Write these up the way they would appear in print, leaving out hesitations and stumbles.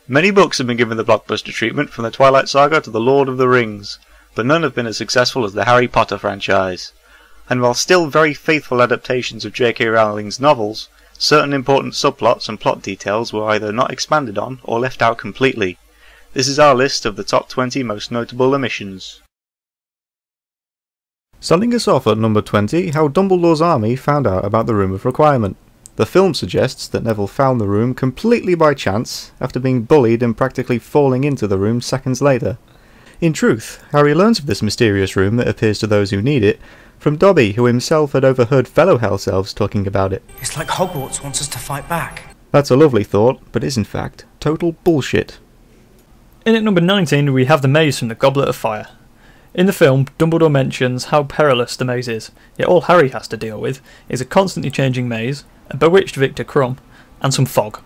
Many books have been given the blockbuster treatment, from the Twilight Saga to the Lord of the Rings, but none have been as successful as the Harry Potter franchise. And while still very faithful adaptations of J.K. Rowling's novels, certain important subplots and plot details were either not expanded on or left out completely. This is our list of the top 20 most notable omissions. Starting us off at number 20, how Dumbledore's army found out about the Room of Requirement. The film suggests that Neville found the room completely by chance after being bullied and practically falling into the room seconds later. In truth, Harry learns of this mysterious room that appears to those who need it from Dobby, who himself had overheard fellow House Elves talking about it. It's like Hogwarts wants us to fight back. That's a lovely thought, but is in fact total bullshit. In at number 19 we have the maze from the Goblet of Fire. In the film, Dumbledore mentions how perilous the maze is, yet all Harry has to deal with is a constantly changing maze, a bewitched Victor Crumb, and some fog.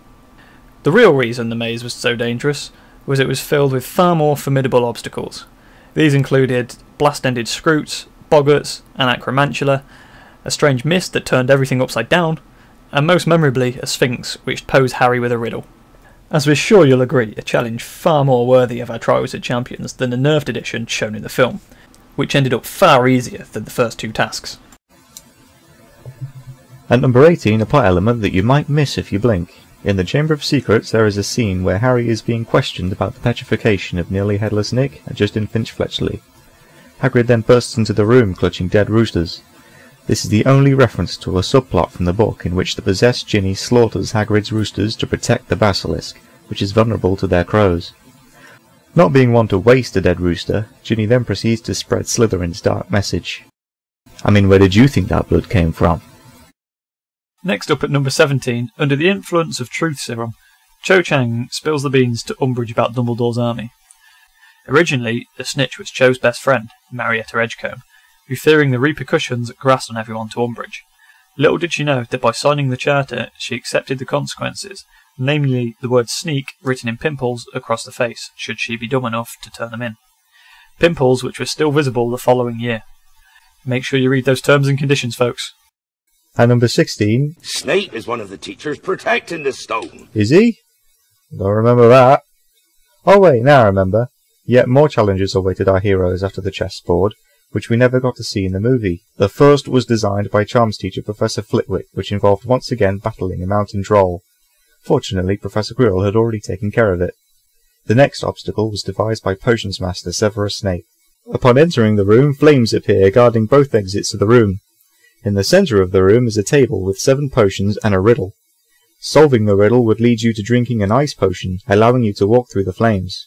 The real reason the maze was so dangerous was it was filled with far more formidable obstacles. These included blast-ended Scroots, Boggarts, and Acromantula, a strange mist that turned everything upside down, and most memorably a Sphinx which posed Harry with a riddle. As we're sure you'll agree, a challenge far more worthy of our Trials of Champions than the nerfed edition shown in the film, which ended up far easier than the first two tasks. At number 18, a plot element that you might miss if you blink. In the Chamber of Secrets there is a scene where Harry is being questioned about the petrification of Nearly Headless Nick and Justin Finch-Fletchley. Hagrid then bursts into the room clutching dead roosters. This is the only reference to a subplot from the book in which the possessed Ginny slaughters Hagrid's roosters to protect the basilisk, which is vulnerable to their crows. Not being one to waste a dead rooster, Ginny then proceeds to spread Slytherin's dark message. I mean, where did you think that blood came from? Next up at number 17, under the influence of truth serum, Cho Chang spills the beans to Umbridge about Dumbledore's army. Originally, the snitch was Cho's best friend, Marietta Edgecombe, who, fearing the repercussions, grassed on everyone to Umbridge. Little did she know that by signing the charter, she accepted the consequences, namely the word sneak written in pimples across the face, should she be dumb enough to turn them in. Pimples which were still visible the following year. Make sure you read those terms and conditions, folks. At number 16... Snape is one of the teachers protecting the stone. Is he? Don't remember that. Oh wait, now I remember. Yet more challenges awaited our heroes after the chessboard, which we never got to see in the movie. The first was designed by Charms teacher Professor Flitwick, which involved once again battling a mountain troll. Fortunately, Professor Quirrell had already taken care of it. The next obstacle was devised by Potions Master Severus Snape. Upon entering the room, flames appear guarding both exits of the room. In the centre of the room is a table with 7 potions and a riddle. Solving the riddle would lead you to drinking an ice potion, allowing you to walk through the flames.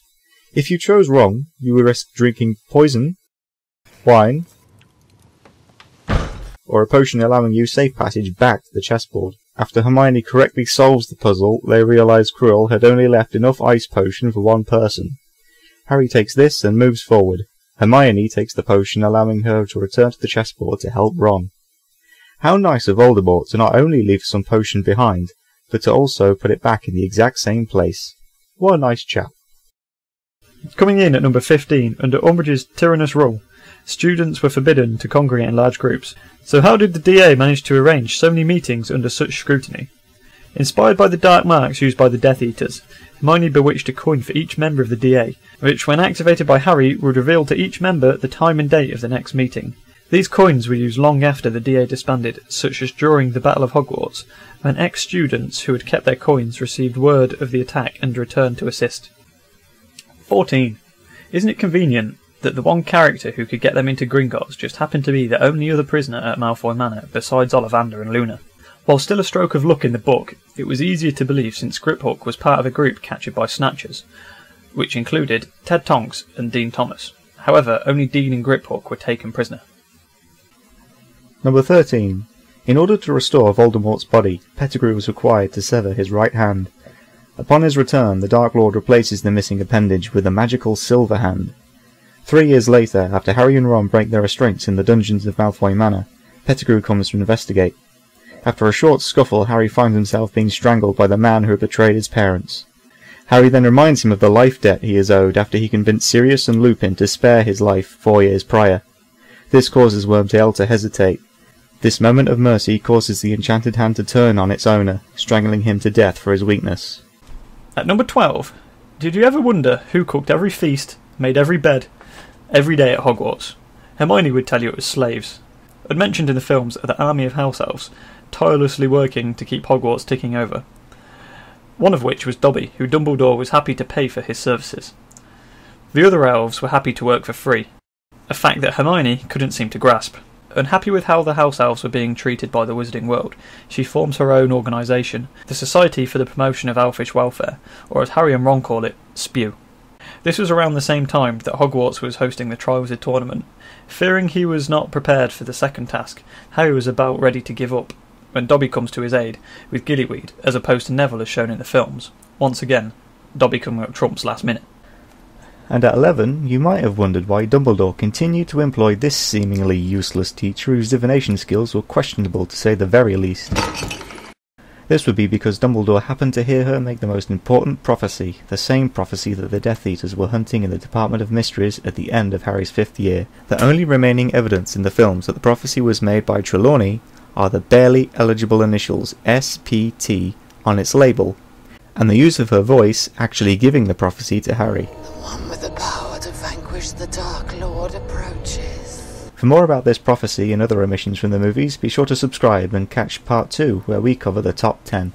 If you chose wrong, you would risk drinking poison, wine, or a potion allowing you safe passage back to the chessboard. After Hermione correctly solves the puzzle, they realise Quirrell had only left enough ice potion for one person. Harry takes this and moves forward. Hermione takes the potion, allowing her to return to the chessboard to help Ron. How nice of Voldemort to not only leave some potion behind, but to also put it back in the exact same place. What a nice chap. Coming in at number 15, under Umbridge's tyrannous rule, students were forbidden to congregate in large groups. So how did the DA manage to arrange so many meetings under such scrutiny? Inspired by the dark marks used by the Death Eaters, Hermione bewitched a coin for each member of the DA, which when activated by Harry would reveal to each member the time and date of the next meeting. These coins were used long after the DA disbanded, such as during the Battle of Hogwarts, when ex-students who had kept their coins received word of the attack and returned to assist. 14. Isn't it convenient that the one character who could get them into Gringotts just happened to be the only other prisoner at Malfoy Manor besides Ollivander and Luna? While still a stroke of luck in the book, it was easier to believe since Griphook was part of a group captured by Snatchers, which included Ted Tonks and Dean Thomas. However, only Dean and Griphook were taken prisoner. Number 13. In order to restore Voldemort's body, Pettigrew was required to sever his right hand. Upon his return, the Dark Lord replaces the missing appendage with a magical silver hand. 3 years later, after Harry and Ron break their restraints in the dungeons of Malfoy Manor, Pettigrew comes to investigate. After a short scuffle, Harry finds himself being strangled by the man who had betrayed his parents. Harry then reminds him of the life debt he is owed after he convinced Sirius and Lupin to spare his life 4 years prior. This causes Wormtail to hesitate. This moment of mercy causes the enchanted hand to turn on its owner, strangling him to death for his weakness. At number 12, Did you ever wonder who cooked every feast, made every bed, every day at Hogwarts? Hermione would tell you it was slaves. As mentioned in the films are the army of house elves, tirelessly working to keep Hogwarts ticking over. One of which was Dobby, who Dumbledore was happy to pay for his services. The other elves were happy to work for free, a fact that Hermione couldn't seem to grasp. Unhappy with how the house elves were being treated by the wizarding world, she forms her own organisation, the Society for the Promotion of Elfish Welfare, or as Harry and Ron call it, SPEW. This was around the same time that Hogwarts was hosting the Triwizard Tournament. Fearing he was not prepared for the second task, Harry was about ready to give up, when Dobby comes to his aid, with Gillyweed, as opposed to Neville as shown in the films. Once again, Dobby coming up trumps last minute. And at 11, you might have wondered why Dumbledore continued to employ this seemingly useless teacher whose divination skills were questionable to say the very least. This would be because Dumbledore happened to hear her make the most important prophecy, the same prophecy that the Death Eaters were hunting in the Department of Mysteries at the end of Harry's 5th year. The only remaining evidence in the films that the prophecy was made by Trelawney are the barely eligible initials SPT on its label, and the use of her voice actually giving the prophecy to Harry. The one with the power to vanquish the Dark Lord approaches. For more about this prophecy and other omissions from the movies, be sure to subscribe and catch part 2 where we cover the top 10.